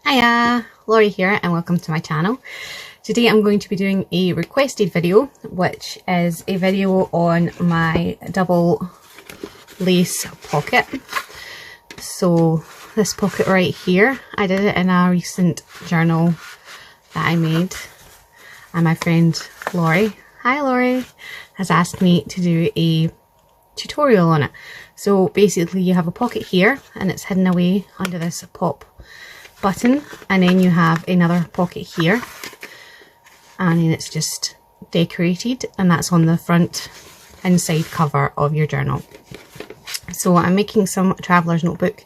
Hiya, Lorree here and welcome to my channel. Today I'm going to be doing a requested video, which is a video on my double lace pocket. So this pocket right here, I did it in a recent journal that I made, and my friend Lorree, hi Lorree, has asked me to do a tutorial on it. So basically you have a pocket here and it's hidden away under this pop button, and then you have another pocket here and then it's just decorated, and that's on the front inside cover of your journal. So I'm making some traveler's notebook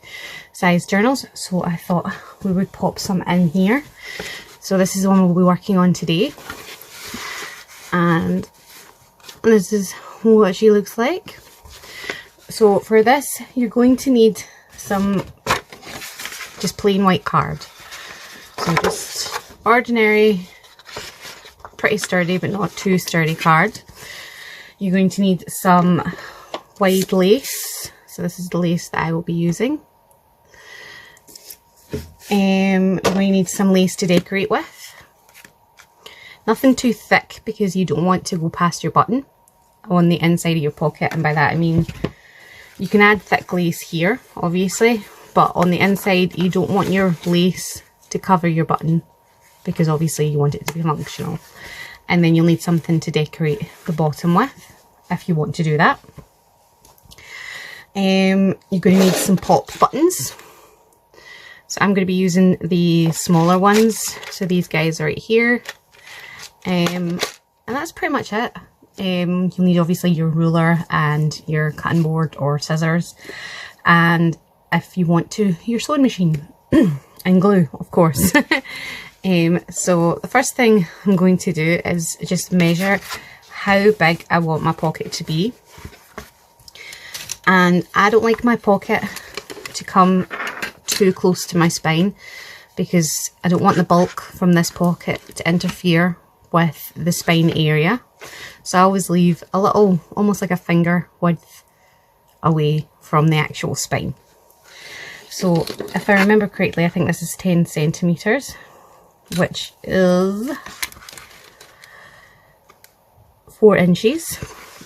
size journals, so I thought we would pop some in here. So this is the one we'll be working on today, and this is what she looks like. So for this you're going to need some just plain white card. So just ordinary, pretty sturdy but not too sturdy card. You're going to need some wide lace. So this is the lace that I will be using. You're going to need some lace to decorate with. Nothing too thick because you don't want to go past your button on the inside of your pocket, and by that I mean you can add thick lace here obviously, but on the inside you don't want your lace to cover your button because obviously you want it to be functional. And then you'll need something to decorate the bottom with if you want to do that. You're going to need some pop buttons. So I'm going to be using the smaller ones. So these guys are right here. And that's pretty much it. You'll need obviously your ruler and your cutting board or scissors. And if you want to, your sewing machine and glue, of course. So the first thing I'm going to do is just measure how big I want my pocket to be. And I don't like my pocket to come too close to my spine because I don't want the bulk from this pocket to interfere with the spine area. So I always leave a little, almost like a finger width away from the actual spine. So if I remember correctly, I think this is 10 centimeters, which is 4 inches.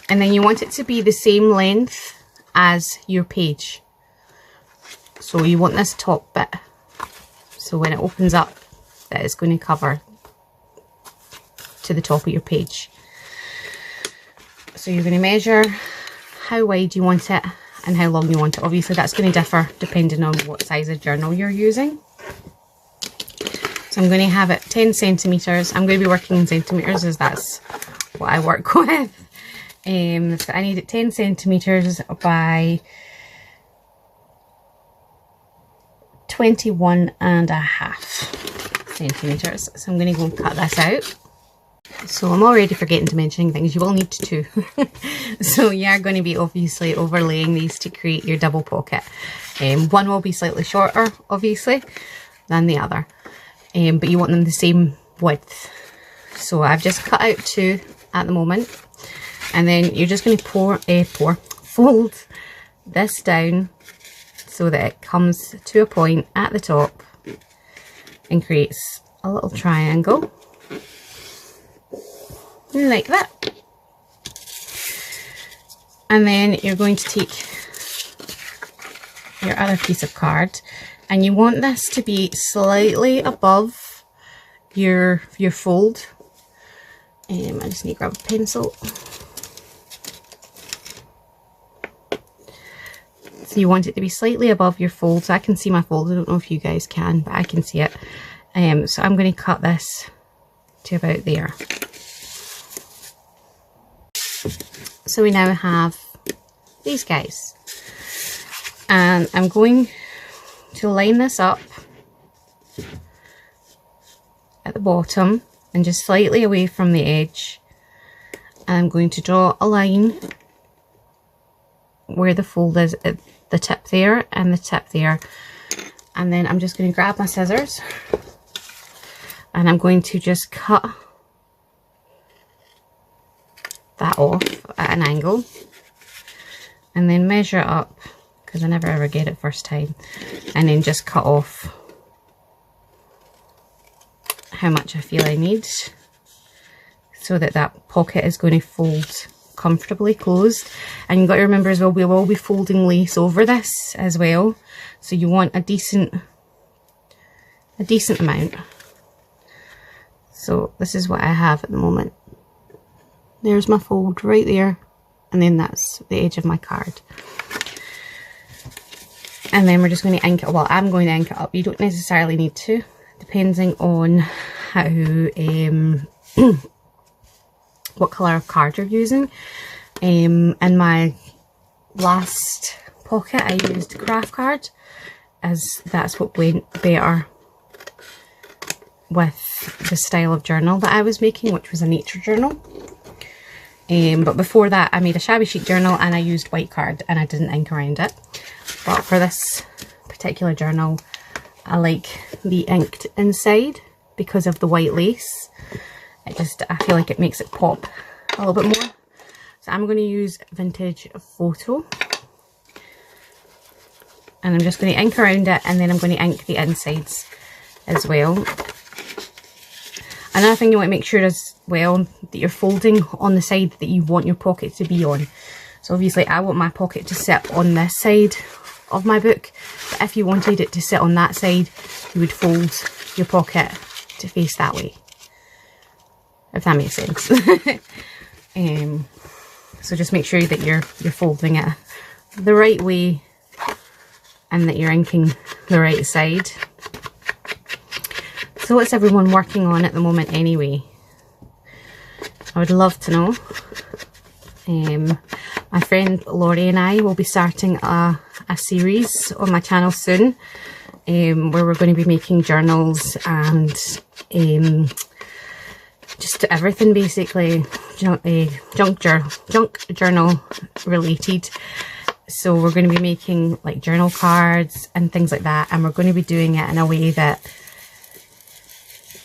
And then you want it to be the same length as your page. So you want this top bit, so when it opens up, that is going to cover to the top of your page. So you're going to measure how wide you want it and how long you want it. Obviously that's going to differ depending on what size of journal you're using. So I'm going to have it 10 centimeters. I'm going to be working in centimeters as that's what I work with. So I need it 10 centimeters by 21.5 centimeters. So I'm going to go and cut this out. So I'm already forgetting to mention things. You will need to. So you are going to be obviously overlaying these to create your double pocket. One will be slightly shorter obviously than the other, but you want them the same width. So I've just cut out 2 at the moment, and then you're just going to fold this down so that it comes to a point at the top and creates a little triangle like that. And then you're going to take your other piece of card, and you want this to be slightly above your fold. I just need to grab a pencil. So you want it to be slightly above your fold. So I can see my fold. I don't know if you guys can, but I can see it. So I'm going to cut this to about there. So we now have these guys, and I'm going to line this up at the bottom and just slightly away from the edge, and I'm going to draw a line where the fold is at the tip there and the tip there, and then I'm just going to grab my scissors and I'm going to just cut that off at an angle and then measure up, because I never ever get it first time, and then just cut off how much I feel I need, so that that pocket is going to fold comfortably closed. And you've got to remember as well, we will be folding lace over this as well, so you want a decent amount. So this is what I have at the moment. There's my fold right there, and then that's the edge of my card. And then we're just going to ink it. Well, I'm going to ink it up. You don't necessarily need to, depending on how what colour of card you're using. In my last pocket I used craft card, as that's what went better with the style of journal that I was making, which was a nature journal. But before that I made a shabby chic journal and I used white card and I didn't ink around it. But for this particular journal I like the inked inside because of the white lace. I feel like it makes it pop a little bit more. So I'm going to use Vintage Photo, and I'm just going to ink around it, and then I'm going to ink the insides as well. Another thing you want to make sure as well, that you're folding on the side that you want your pocket to be on. So obviously I want my pocket to sit on this side of my book, but if you wanted it to sit on that side, you would fold your pocket to face that way, if that makes sense. So just make sure that you're folding it the right way and that you're inking the right side. So what's everyone working on at the moment anyway? I would love to know. My friend Lorree and I will be starting a series on my channel soon, where we're going to be making journals and just everything basically, junk journal related. So we're going to be making like journal cards and things like that, and we're going to be doing it in a way that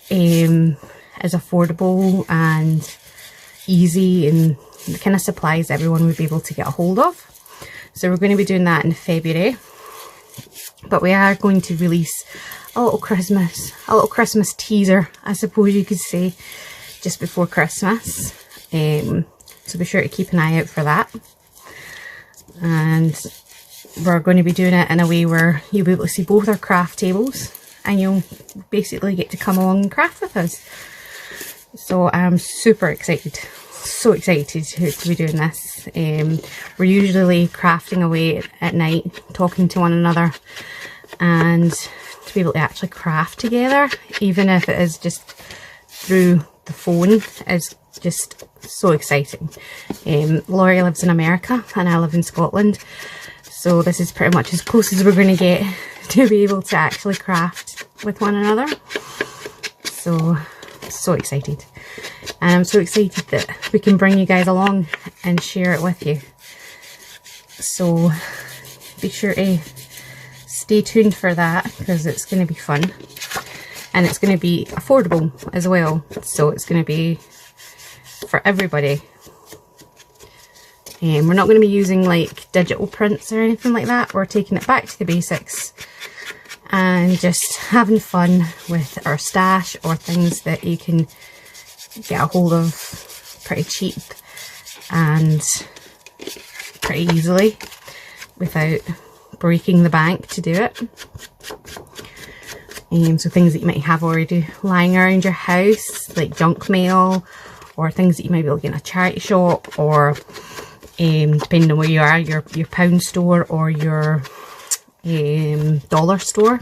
is affordable and easy, and the kind of supplies everyone would be able to get a hold of. So we're going to be doing that in February, but we are going to release a little Christmas teaser, I suppose you could say, just before Christmas. So be sure to keep an eye out for that. And we're going to be doing it in a way where you'll be able to see both our craft tables, and you'll basically get to come along and craft with us. So I'm super excited, so excited to be doing this. We're usually crafting away at night, talking to one another, and to be able to actually craft together, even if it is just through the phone, is just so exciting. Lorree lives in America and I live in Scotland, so this is pretty much as close as we're going to get to be able to actually craft with one another. So excited, and I'm so excited that we can bring you guys along and share it with you. So be sure to stay tuned for that, because it's going to be fun and it's going to be affordable as well, so it's going to be for everybody. We're not going to be using like digital prints or anything like that. We're taking it back to the basics and just having fun with our stash, or things that you can get a hold of pretty cheap and pretty easily without breaking the bank to do it. So things that you might have already lying around your house, like junk mail, or things that you might be able to get in a charity shop, or depending on where you are, your pound store or your dollar store,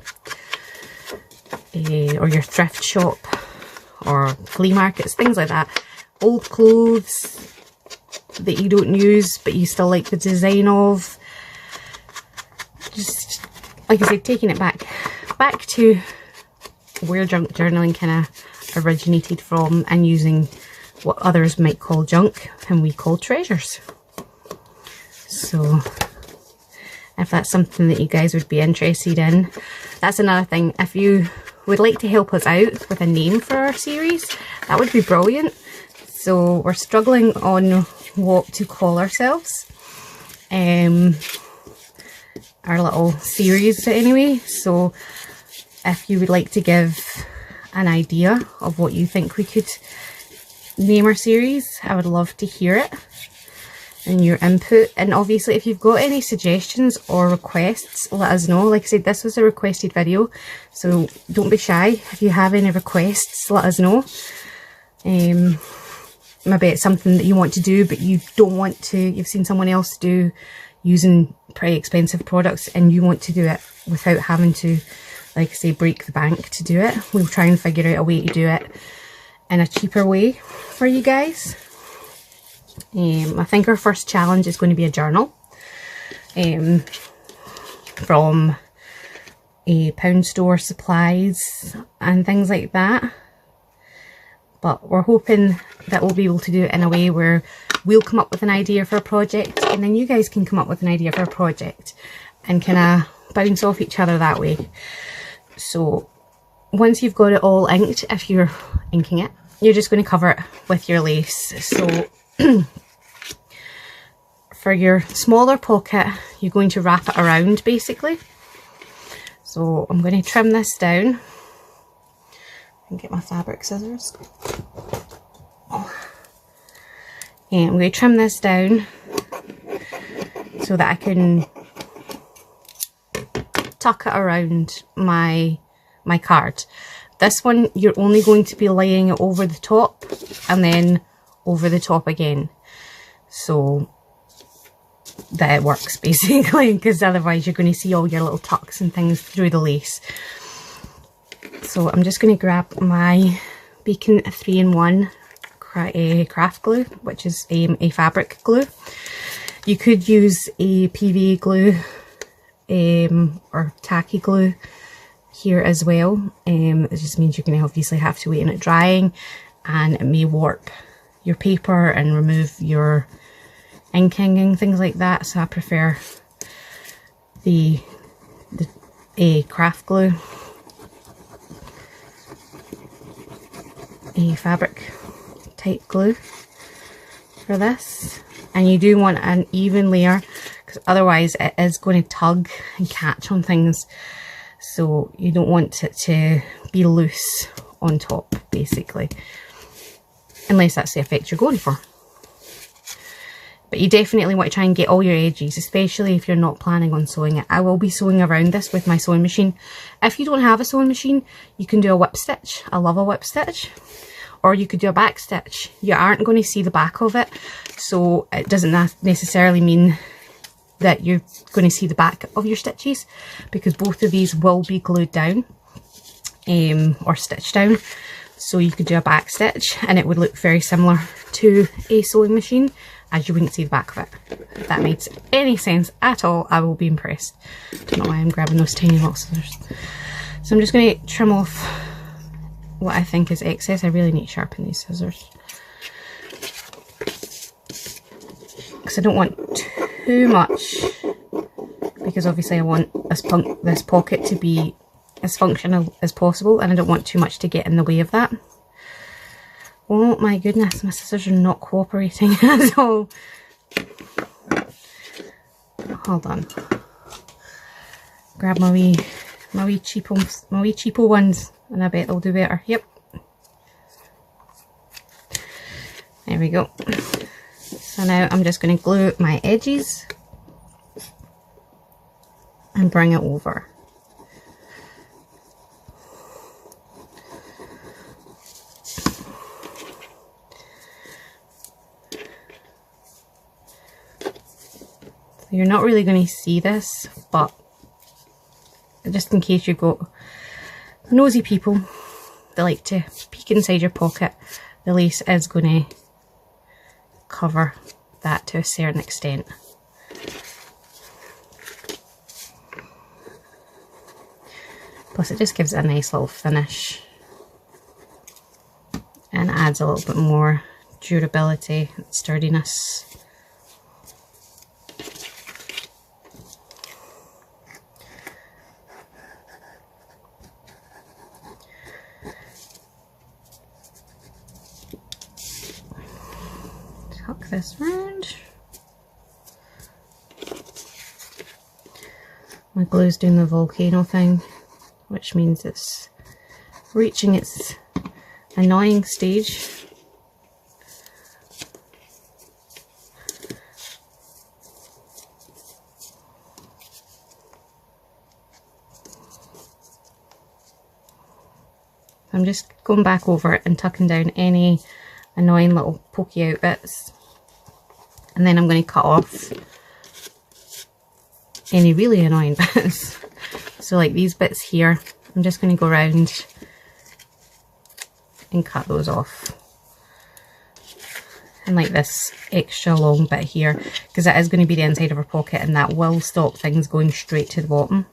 or your thrift shop or flea markets, things like that. Old clothes that you don't use but you still like the design of. Just like I said, taking it back to where junk journaling kind of originated from, and using what others might call junk and we call treasures. So if that's something that you guys would be interested in, that's another thing. If you would like to help us out with a name for our series, that would be brilliant. So we're struggling on what to call ourselves, our little series anyway. So if you would like to give an idea of what you think we could name our series. I would love to hear it and your input. And obviously if you've got any suggestions or requests, let us know. Like I said, this was a requested video, so don't be shy. If you have any requests, let us know. Maybe it's something that you want to do but you don't want to, you've seen someone else do using pretty expensive products and you want to do it without having to, like I say, break the bank to do it. We'll try and figure out a way to do it in a cheaper way for you guys. I think our first challenge is going to be a journal from a pound store supplies and things like that. But we're hoping that we'll be able to do it in a way where we'll come up with an idea for a project and then you guys can come up with an idea for a project and kind of bounce off each other that way. So once you've got it all inked, if you're inking it, you're just going to cover it with your lace. So for your smaller pocket, you're going to wrap it around basically. So I'm going to trim this down and get my fabric scissors. And I'm going to trim this down so that I can tuck it around my card. This one you're only going to be laying it over the top and then over the top again, so that it works basically, because otherwise you're going to see all your little tucks and things through the lace. So I'm just going to grab my Beacon 3-in-1 craft glue, which is a fabric glue. You could use a PVA glue or tacky glue here as well. It just means you're going to obviously have to wait on it drying and it may warp your paper and remove your inking and things like that. So I prefer the craft glue, a fabric type glue for this. And you do want an even layer because otherwise it is going to tug and catch on things, so you don't want it to be loose on top basically, unless that's the effect you're going for. But you definitely want to try and get all your edges, especially if you're not planning on sewing it. I will be sewing around this with my sewing machine. If you don't have a sewing machine, you can do a whip stitch. I love a whip stitch. Or you could do a back stitch. You aren't going to see the back of it, so it doesn't necessarily mean that you're going to see the back of your stitches, because both of these will be glued down or stitched down. So you could do a back stitch and it would look very similar to a sewing machine, as you wouldn't see the back of it. If that makes any sense at all, I will be impressed. Don't know why I'm grabbing those tiny little scissors. So I'm just going to trim off what I think is excess. I really need to sharpen these scissors because I don't want too much, because obviously I want this pocket to be as functional as possible and I don't want too much to get in the way of that. Oh my goodness, my scissors are not cooperating at all. Hold on. Grab my wee cheapo ones and I bet they'll do better. Yep. There we go. So now I'm just going to glue my edges and bring it over. So you're not really going to see this, but just in case you've got nosy people that like to peek inside your pocket, the lace is going to cover that to a certain extent. Plus it just gives it a nice little finish and adds a little bit more durability and sturdiness. Tuck this round. My glue's doing the volcano thing, which means it's reaching its annoying stage. I'm just going back over it and tucking down any annoying little pokey out bits, and then I'm going to cut off any really annoying bits. So like these bits here, I'm just going to go around and cut those off. And like this extra long bit here, because that is going to be the inside of our pocket, and that will stop things going straight to the bottom.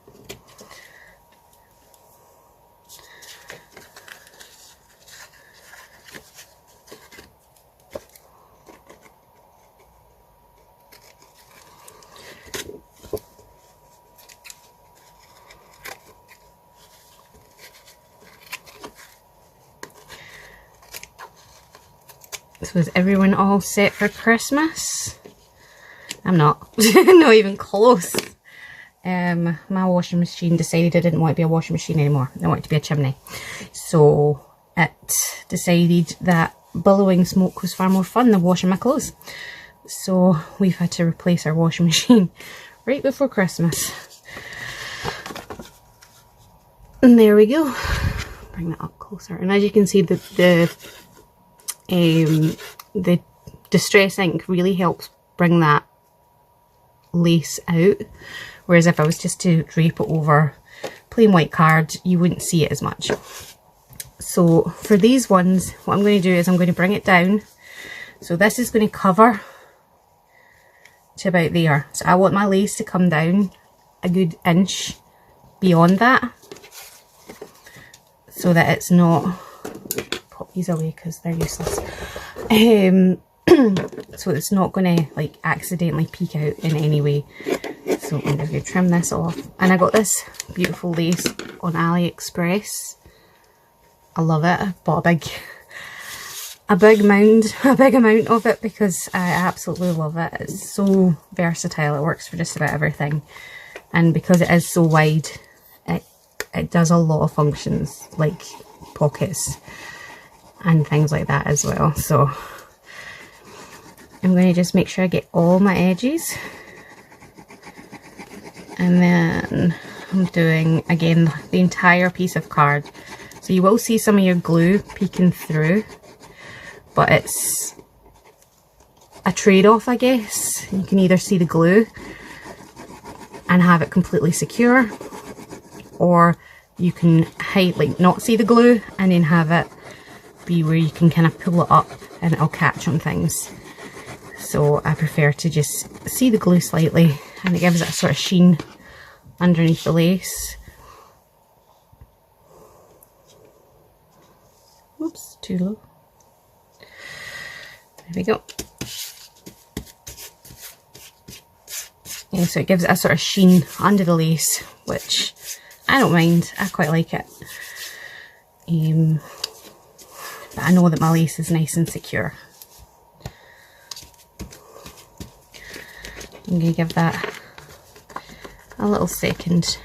So is everyone all set for Christmas? I'm not. Not even close. My washing machine decided I didn't want it to be a washing machine anymore. I want it to be a chimney. So it decided that billowing smoke was far more fun than washing my clothes. So we've had to replace our washing machine right before Christmas. And there we go. Bring that up closer. And as you can see, the distress ink really helps bring that lace out, whereas if I was just to drape it over plain white card, you wouldn't see it as much. So for these ones, what I'm going to do is I'm going to bring it down. So this is going to cover to about there. So I want my lace to come down a good inch beyond that, so that it's not, pop these away because they're useless. So it's not going to like accidentally peek out in any way. So I'm just going to trim this off. And I got this beautiful lace on AliExpress. I love it. I bought a big amount of it because I absolutely love it. It's so versatile. It works for just about everything. And because it is so wide, it does a lot of functions like pockets and things like that as well. So I'm going to just make sure I get all my edges, and then I'm doing again the entire piece of card. So you will see some of your glue peeking through, but it's a trade-off, I guess. You can either see the glue and have it completely secure, or you can hide, like not see the glue and then have it be where you can kind of pull it up and it'll catch on things. So I prefer to just see the glue slightly, and it gives it a sort of sheen underneath the lace. Oops, too low. There we go. Yeah, so it gives it a sort of sheen under the lace, which I don't mind. I quite like it. But I know that my lace is nice and secure. I'm going to give that a little second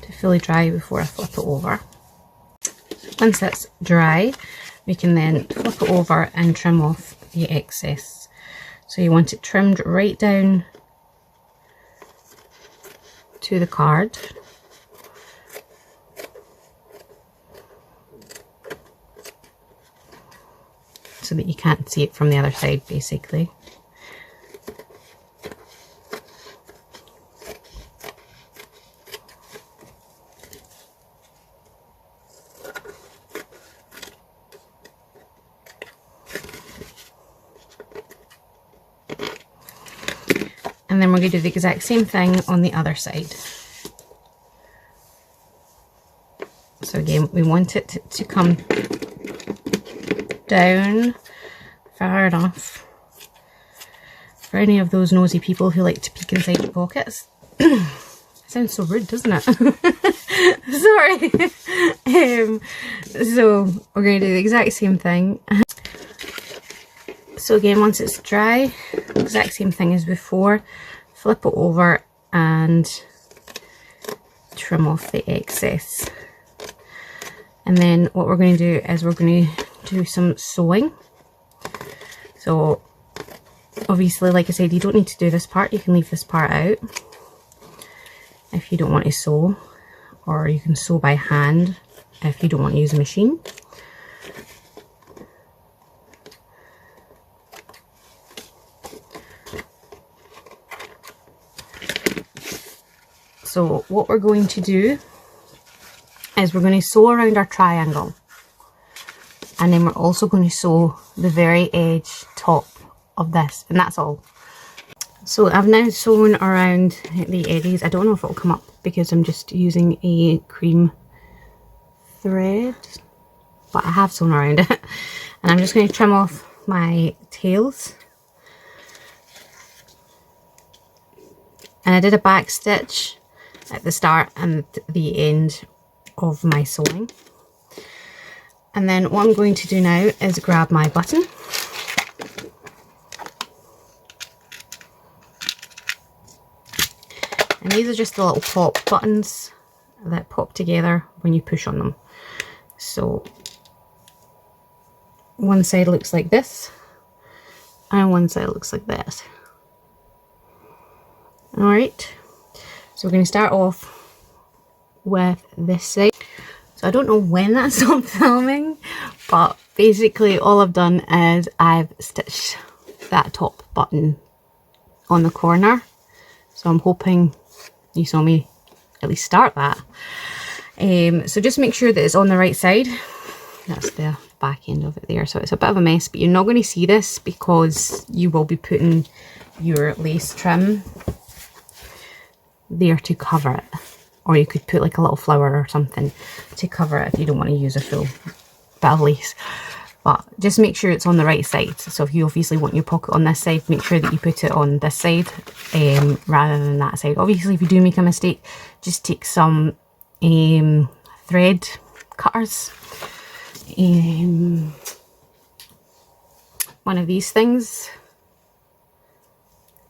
to fully dry before I flip it over. Once that's dry, we can then flip it over and trim off the excess. So you want it trimmed right down to the card. So that you can't see it from the other side, basically. And then we're going to do the exact same thing on the other side. So again, we want it to come down far enough for any of those nosy people who like to peek inside your pockets. Sounds so rude, doesn't it? Sorry. So we're going to do the exact same thing. So again, once it's dry, exact same thing as before, flip it over and trim off the excess. And then what we're going to do is we're going to do some sewing. So obviously, like I said, you don't need to do this part. You can leave this part out if you don't want to sew, or you can sew by hand if you don't want to use a machine. So what we're going to do is we're going to sew around our triangle, and then we're also going to sew the very edge top of this, and that's all. So I've now sewn around the edges. I don't know if it'll come up because I'm just using a cream thread, but I have sewn around it. And I'm just going to trim off my tails. And I did a back stitch at the start and the end of my sewing. And then what I'm going to do now is grab my button. And these are just the little pop buttons that pop together when you push on them. So one side looks like this and one side looks like that. Alright, so we're going to start off with this side. So I don't know when that stopped filming, but basically all I've done is I've stitched that top button on the corner. So I'm hoping you saw me at least start that. So just make sure that it's on the right side. That's the back end of it there. So it's a bit of a mess, but you're not going to see this because you will be putting your lace trim there to cover it. Or you could put like a little flower or something to cover it if you don't want to use a full bit of lace. But just make sure it's on the right side. So if you obviously want your pocket on this side, make sure that you put it on this side rather than that side. Obviously, if you do make a mistake, just take some thread cutters. One of these things.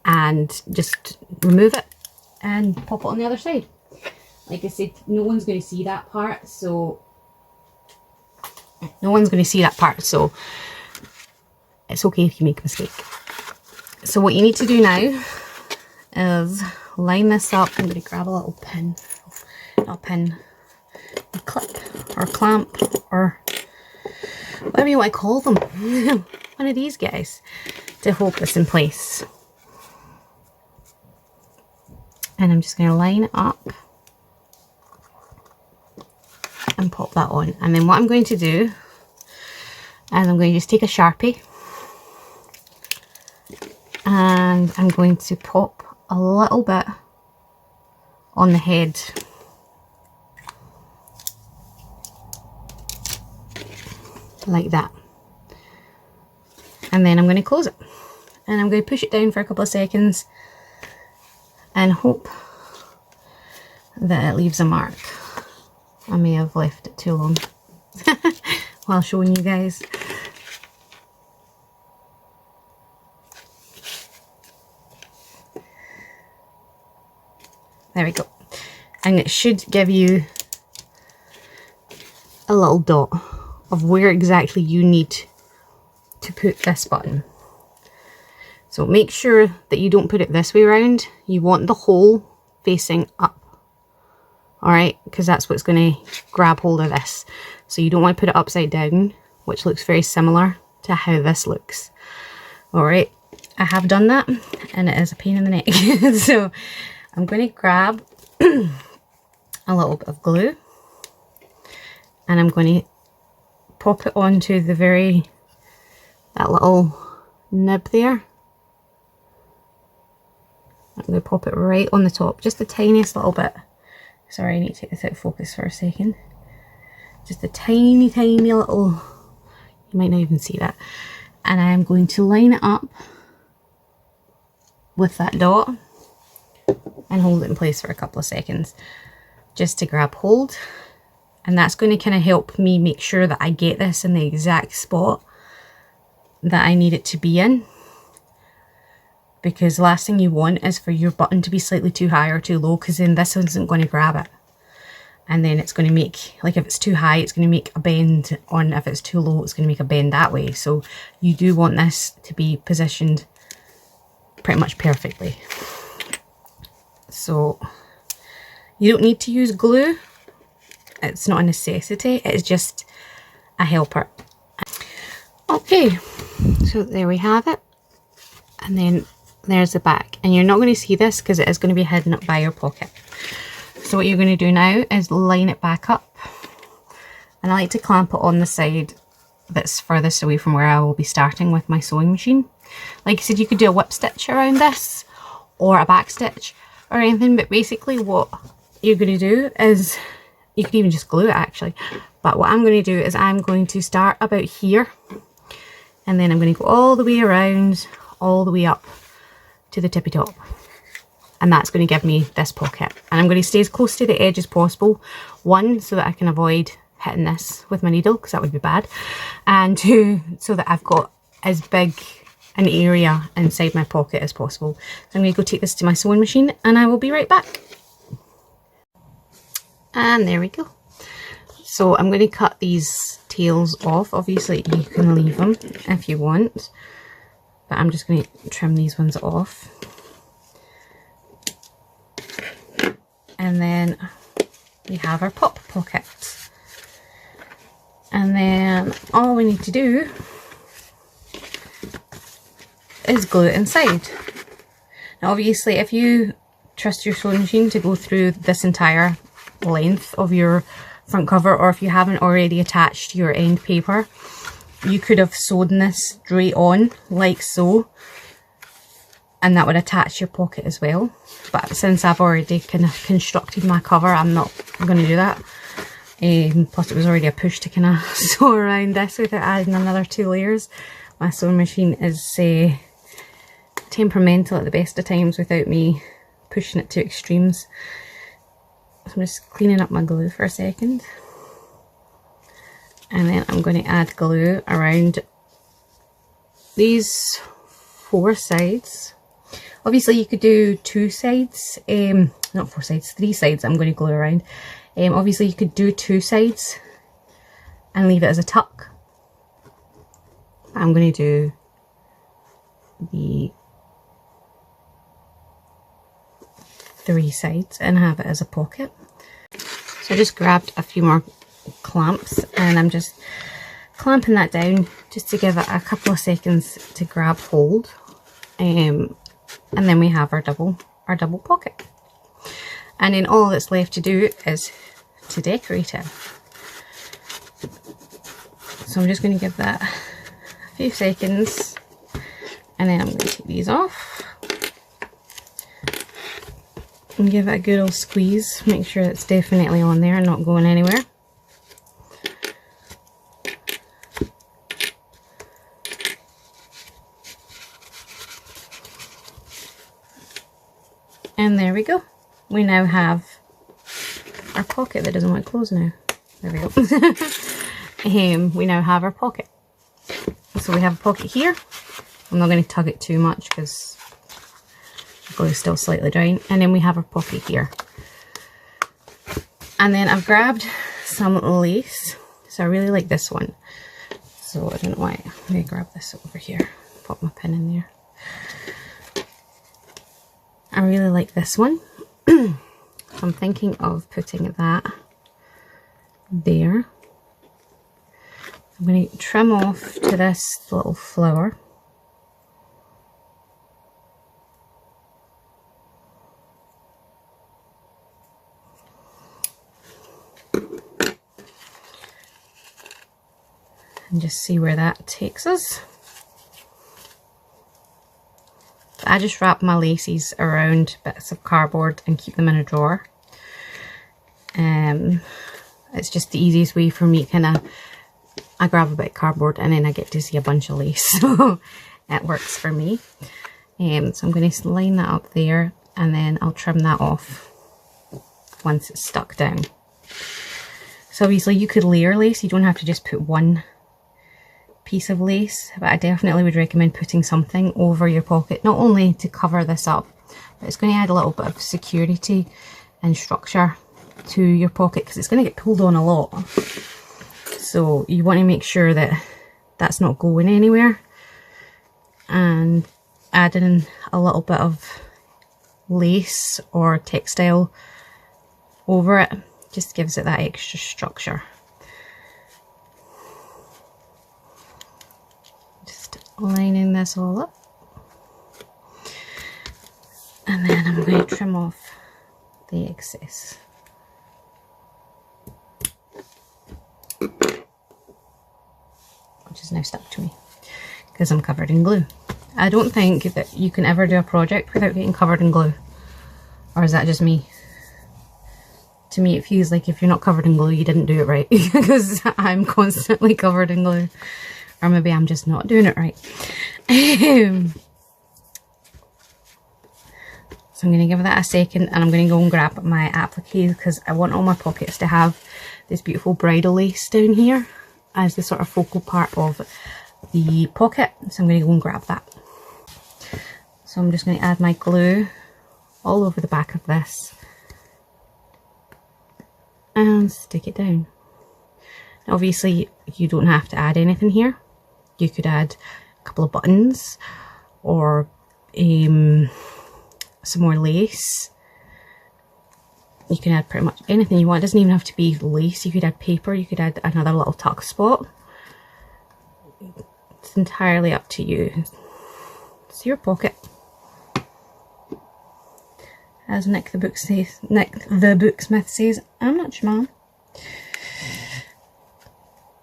And just remove it and pop it on the other side. Like I said, no one's going to see that part, so it's okay if you make a mistake. So what you need to do now is line this up. I'm going to grab a little pin, not a pin, a clip or clamp or whatever you want to call them. One of these guys to hold this in place. And I'm just going to line it up and pop that on. And then what I'm going to do is I'm going to just take a Sharpie and I'm going to pop a little bit on the head. Like that. And then I'm going to close it. And I'm going to push it down for a couple of seconds and hope that it leaves a mark. I may have left it too long while showing you guys. There we go. And it should give you a little dot of where exactly you need to put this button. So make sure that you don't put it this way around. You want the hole facing up. Alright, because that's what's going to grab hold of this. So you don't want to put it upside down, which looks very similar to how this looks. Alright, I have done that and it is a pain in the neck. So I'm going to grab a little bit of glue and I'm going to pop it onto that little nib there. I'm going to pop it right on the top, just the tiniest little bit. Sorry, I need to take this out of focus for a second. Just a tiny, tiny little, you might not even see that. And I am going to line it up with that dot and hold it in place for a couple of seconds just to grab hold. And that's going to kind of help me make sure that I get this in the exact spot that I need it to be in. Because the last thing you want is for your button to be slightly too high or too low, because then this isn't going to grab it. and then it's going to make, like if it's too high it's going to make a bend on, if it's too low it's going to make a bend that way. So you do want this to be positioned pretty much perfectly. So you don't need to use glue, it's not a necessity, it's just a helper. Okay, so there we have it, and then there's the back, and you're not going to see this because it is going to be hidden up by your pocket. So what you're going to do now is line it back up, and I like to clamp it on the side that's furthest away from where I will be starting with my sewing machine. Like I said, you could do a whip stitch around this or a back stitch or anything, but basically what you're going to do is, you could even just glue it actually, but what I'm going to do is I'm going to start about here, and then I'm going to go all the way around, all the way up to the tippy top, and that's going to give me this pocket. And I'm going to stay as close to the edge as possible, one, so that I can avoid hitting this with my needle because that would be bad, and two, so that I've got as big an area inside my pocket as possible. So I'm going to go take this to my sewing machine and I will be right back. And there we go. So I'm going to cut these tails off. Obviously you can leave them if you want, but I'm just going to trim these ones off. And then we have our pop pocket. And then all we need to do is glue it inside. Now obviously if you trust your sewing machine to go through this entire length of your front cover, or if you haven't already attached your end paper, you could have sewn this straight on like so, and that would attach your pocket as well. But since I've already kind of constructed my cover, I'm not going to do that. Plus it was already a push to kind of sew around this without adding another 2 layers. My sewing machine is temperamental at the best of times without me pushing it to extremes. So I'm just cleaning up my glue for a second, and then I'm going to add glue around these 4 sides. Obviously you could do 2 sides, not 4 sides, 3 sides I'm going to glue around. Obviously you could do 2 sides and leave it as a tuck. I'm going to do the 3 sides and have it as a pocket. So I just grabbed a few more clamps and I'm just clamping that down just to give it a couple of seconds to grab hold, and then we have our double pocket, and then all that's left to do is to decorate it. So I'm just going to give that a few seconds, and then I'm going to take these off and give it a good old squeeze. Make sure it's definitely on there and not going anywhere. And there we go. We now have our pocket that doesn't want to close now. There we go. We now have our pocket. So we have a pocket here. I'm not going to tug it too much because the glue is still slightly drying. And then we have our pocket here. And then I've grabbed some lace. So I really like this one. So I don't know why. I'm going to grab this over here. Pop my pin in there. I really like this one. I'm thinking of putting that there. I'm going to trim off to this little flower. And just see where that takes us. I just wrap my laces around bits of cardboard and keep them in a drawer. It's just the easiest way for me, I grab a bit of cardboard and then I get to see a bunch of lace, so it works for me. So I'm going to line that up there and then I'll trim that off once it's stuck down. So obviously you could layer lace, you don't have to just put one piece of lace, but I definitely would recommend putting something over your pocket, not only to cover this up, but it's going to add a little bit of security and structure to your pocket because it's going to get pulled on a lot. So you want to make sure that that's not going anywhere, and adding in a little bit of lace or textile over it just gives it that extra structure. Just lining this all up, and then I'm going to trim off the excess. Which is now stuck to me because I'm covered in glue. I don't think that you can ever do a project without getting covered in glue. Or is that just me? To me it feels like if you're not covered in glue you didn't do it right, because I'm constantly covered in glue. Or maybe I'm just not doing it right. So I'm going to give that a second, and I'm going to go and grab my applique because I want all my pockets to have this beautiful bridal lace down here as the sort of focal part of the pocket. So I'm going to go and grab that. So I'm just going to add my glue all over the back of this and stick it down. Now obviously you don't have to add anything here. You could add a couple of buttons or some more lace. You can add pretty much anything you want. It doesn't even have to be lace. You could add paper, you could add another little tuck spot. It's entirely up to you. It's your pocket. As Nick the Booksmith says, I'm not your mom.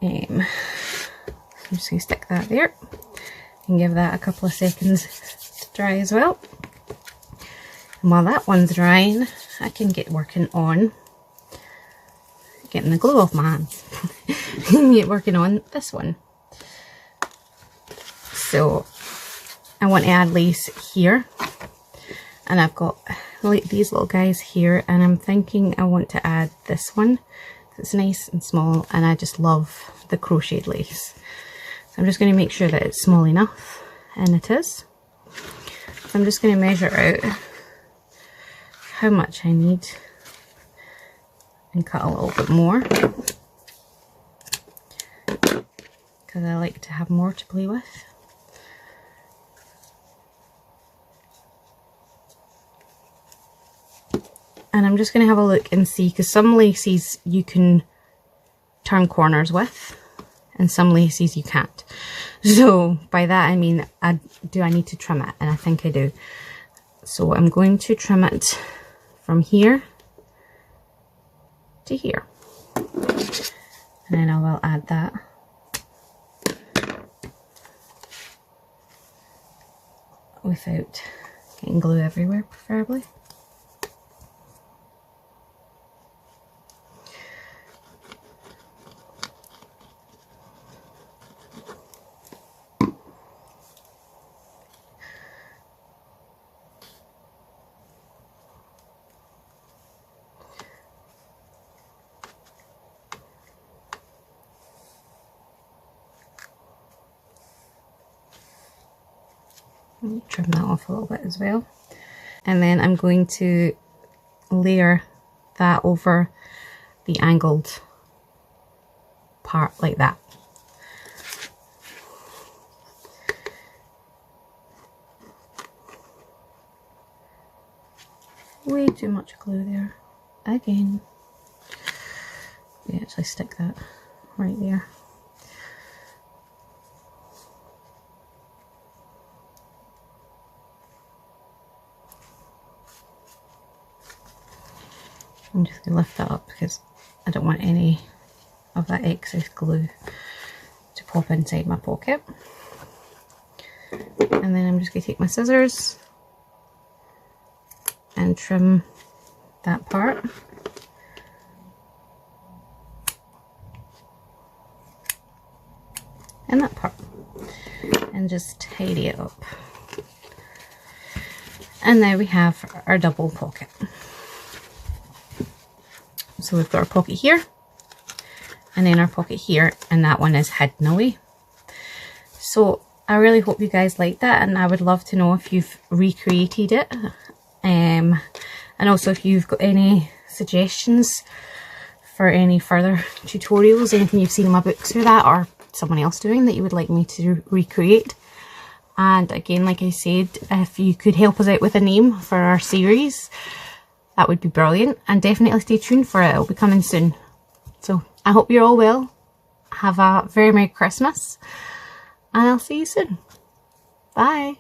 I'm just going to stick that there and give that a couple of seconds to dry as well. And while that one's drying, I can get working on getting the glue off my hands. Get working on this one. So I want to add lace here, and I've got like these little guys here, and I'm thinking I want to add this one. It's nice and small, and I just love the crocheted lace. So I'm just going to make sure that it's small enough, and it is. So I'm just going to measure out how much I need and cut a little bit more because I like to have more to play with. And I'm just going to have a look and see, because some laces you can turn corners with and some laces you can't. So by that I mean, do I need to trim it? And I think I do. So I'm going to trim it from here to here, and then I will add that without getting glue everywhere, preferably. Trim that off a little bit as well, and then I'm going to layer that over the angled part like that. Way too much glue there again. We actually stick that right there. I'm just going to lift that up because I don't want any of that excess glue to pop inside my pocket. And then I'm just going to take my scissors and trim that part. And that part. And just tidy it up. And now we have our double pocket. So we've got our pocket here, and then our pocket here, and that one is hidden away. So I really hope you guys like that, and I would love to know if you've recreated it, and also if you've got any suggestions for any further tutorials, anything you've seen in my books or that, or someone else doing that you would like me to recreate. And again, like I said, if you could help us out with a name for our series, that would be brilliant, and definitely stay tuned for it. It'll be coming soon. So I hope you're all well. Have a very Merry Christmas, and I'll see you soon. Bye.